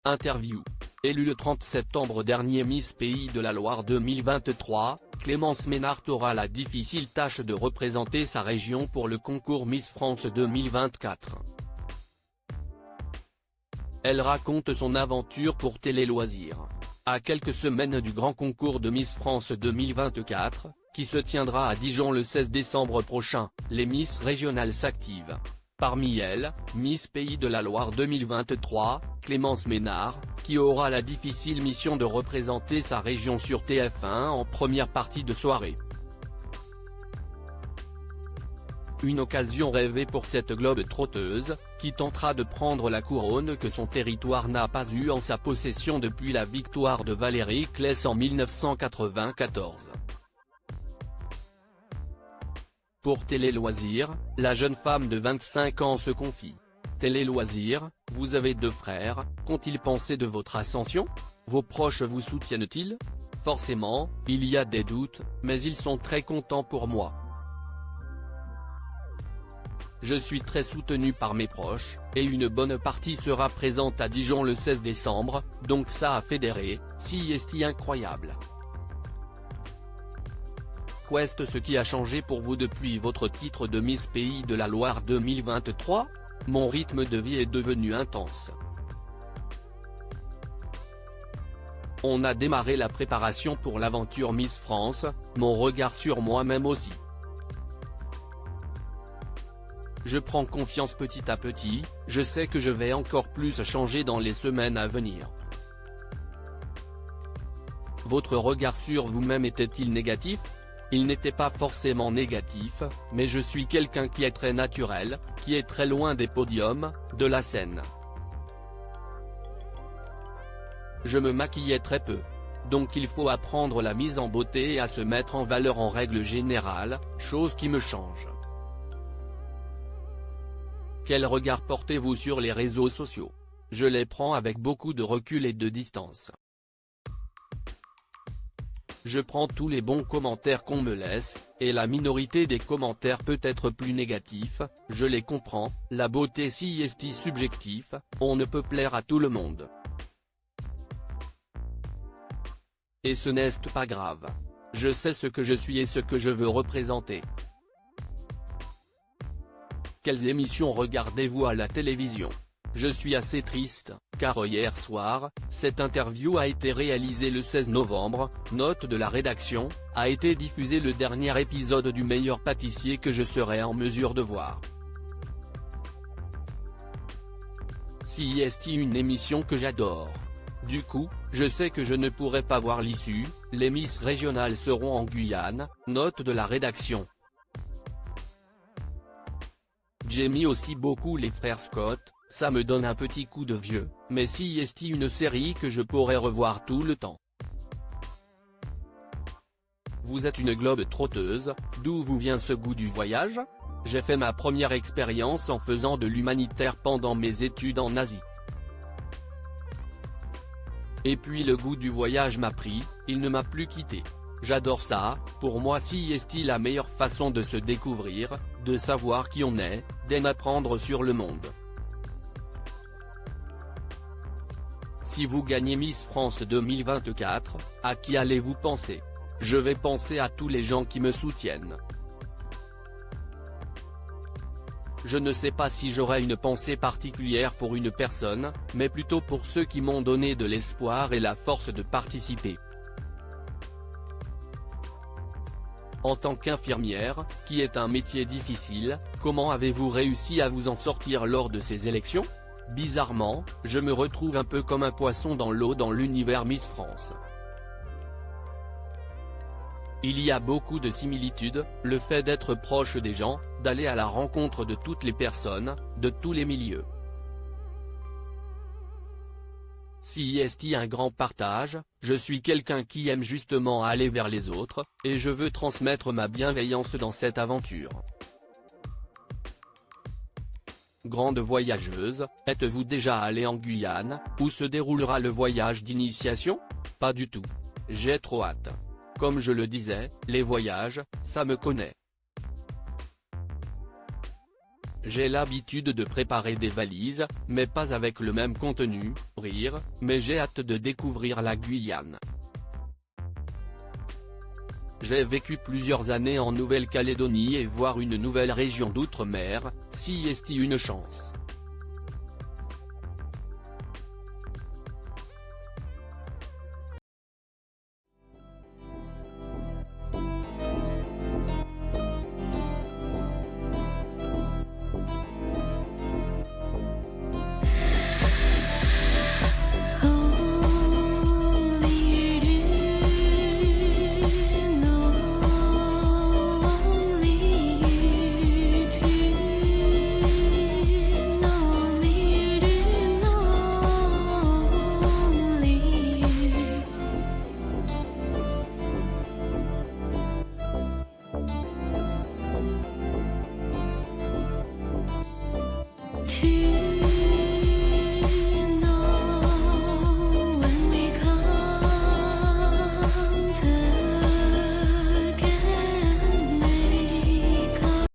Interview. Élue le 30 septembre dernier Miss Pays de la Loire 2023, Clémence Ménard aura la difficile tâche de représenter sa région pour le concours Miss France 2024. Elle raconte son aventure pour Télé Loisirs. À quelques semaines du grand concours de Miss France 2024, qui se tiendra à Dijon le 16 décembre prochain, les Miss régionales s'activent. Parmi elles, Miss Pays de la Loire 2023, Clémence Ménard, qui aura la difficile mission de représenter sa région sur TF1 en première partie de soirée. Une occasion rêvée pour cette globe-trotteuse, qui tentera de prendre la couronne que son territoire n'a pas eue en sa possession depuis la victoire de Valérie Claes en 1994. Pour Télé Loisirs, la jeune femme de 25 ans se confie. Télé Loisirs, vous avez 2 frères, qu'ont-ils pensé de votre ascension? Vos proches vous soutiennent-ils? Forcément, il y a des doutes, mais ils sont très contents pour moi. Je suis très soutenu par mes proches, et une bonne partie sera présente à Dijon le 16 décembre, donc ça a fédéré, si est incroyable. Qu'est ce qui a changé pour vous depuis votre titre de Miss Pays de la Loire 2023? Mon rythme de vie est devenu intense. On a démarré la préparation pour l'aventure Miss France, mon regard sur moi-même aussi. Je prends confiance petit à petit, je sais que je vais encore plus changer dans les semaines à venir. Votre regard sur vous-même était-il négatif? Il n'était pas forcément négatif, mais je suis quelqu'un qui est très naturel, qui est très loin des podiums, de la scène. Je me maquillais très peu. Donc il faut apprendre la mise en beauté et à se mettre en valeur en règle générale, chose qui me change. Quel regard portez-vous sur les réseaux sociaux? Je les prends avec beaucoup de recul et de distance. Je prends tous les bons commentaires qu'on me laisse, et la minorité des commentaires peut être plus négatifs, je les comprends, la beauté si est subjectif, on ne peut plaire à tout le monde. Et ce n'est pas grave. Je sais ce que je suis et ce que je veux représenter. Quelles émissions regardez-vous à la télévision? Je suis assez triste, car hier soir, cette interview a été réalisée le 16 novembre, note de la rédaction, a été diffusé le dernier épisode du meilleur pâtissier que je serai en mesure de voir. Si est une émission que j'adore. Du coup, je sais que je ne pourrai pas voir l'issue, les Miss régionales seront en Guyane, note de la rédaction. J'aime aussi beaucoup les frères Scott. Ça me donne un petit coup de vieux, mais si est une série que je pourrais revoir tout le temps. Vous êtes une globe-trotteuse, d'où vous vient ce goût du voyage? J'ai fait ma première expérience en faisant de l'humanitaire pendant mes études en Asie. Et puis le goût du voyage m'a pris, il ne m'a plus quitté. J'adore ça, pour moi si est la meilleure façon de se découvrir, de savoir qui on est, d'en apprendre sur le monde. Si vous gagnez Miss France 2024, à qui allez-vous penser? Je vais penser à tous les gens qui me soutiennent. Je ne sais pas si j'aurai une pensée particulière pour une personne, mais plutôt pour ceux qui m'ont donné de l'espoir et la force de participer. En tant qu'infirmière, qui est un métier difficile, comment avez-vous réussi à vous en sortir lors de ces élections? Bizarrement, je me retrouve un peu comme un poisson dans l'eau dans l'univers Miss France. Il y a beaucoup de similitudes, le fait d'être proche des gens, d'aller à la rencontre de toutes les personnes, de tous les milieux. Si est un grand partage, je suis quelqu'un qui aime justement aller vers les autres, et je veux transmettre ma bienveillance dans cette aventure. Grande voyageuse, êtes-vous déjà allée en Guyane, où se déroulera le voyage d'initiation? Pas du tout. J'ai trop hâte. Comme je le disais, les voyages, ça me connaît. J'ai l'habitude de préparer des valises, mais pas avec le même contenu, rire, mais j'ai hâte de découvrir la Guyane. J'ai vécu plusieurs années en Nouvelle-Calédonie et voir une nouvelle région d'outre-mer, si est une chance.